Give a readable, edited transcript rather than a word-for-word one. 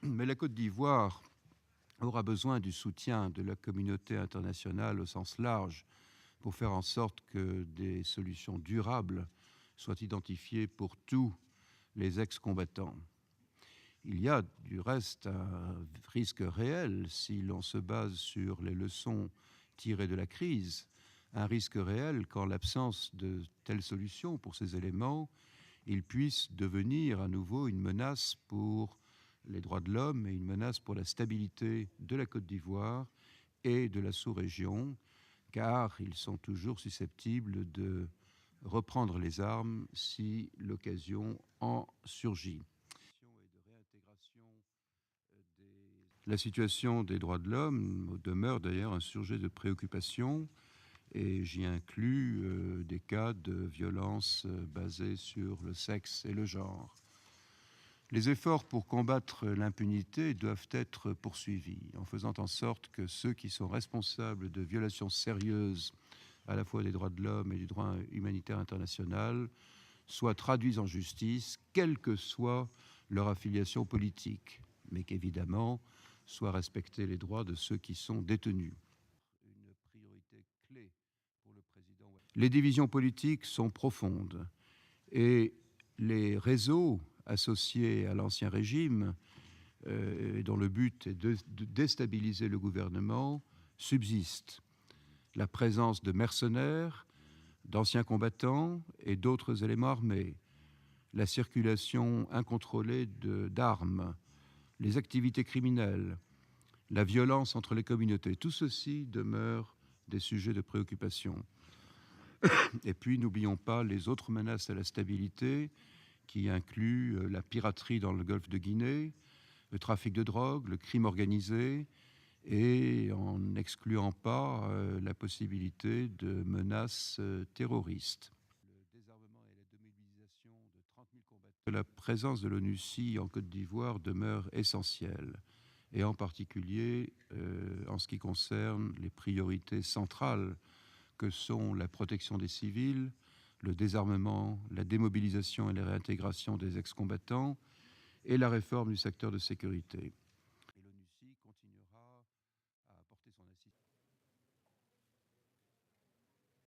Mais la Côte d'Ivoire aura besoin du soutien de la communauté internationale au sens large pour faire en sorte que des solutions durables soient identifiées pour tous les ex-combattants. Il y a du reste un risque réel, si l'on se base sur les leçons tirées de la crise, un risque réel qu'en l'absence de telles solutions pour ces éléments, ils puissent devenir à nouveau une menace pour les droits de l'homme et une menace pour la stabilité de la Côte d'Ivoire et de la sous-région, car ils sont toujours susceptibles de reprendre les armes si l'occasion en surgit. La situation des droits de l'homme demeure d'ailleurs un sujet de préoccupation et j'y inclus des cas de violence basée sur le sexe et le genre. Les efforts pour combattre l'impunité doivent être poursuivis en faisant en sorte que ceux qui sont responsables de violations sérieuses à la fois des droits de l'homme et du droit humanitaire international soient traduits en justice, quelle que soit leur affiliation politique, mais qu'évidemment soient respectés les droits de ceux qui sont détenus. Une priorité clé pour le président. Les divisions politiques sont profondes et les réseaux associés à l'ancien régime, dont le but est de déstabiliser le gouvernement, subsistent. La présence de mercenaires, d'anciens combattants et d'autres éléments armés, la circulation incontrôlée d'armes, les activités criminelles, la violence entre les communautés, tout ceci demeure des sujets de préoccupation. Et puis, n'oublions pas les autres menaces à la stabilité, qui incluent la piraterie dans le golfe de Guinée, le trafic de drogue, le crime organisé, et en n'excluant pas la possibilité de menaces terroristes. Le désarmement et la démobilisation de 30 000 combattants. La présence de l'ONUCI en Côte d'Ivoire demeure essentielle, et en particulier en ce qui concerne les priorités centrales que sont la protection des civils, le désarmement, la démobilisation et la réintégration des ex-combattants et la réforme du secteur de sécurité.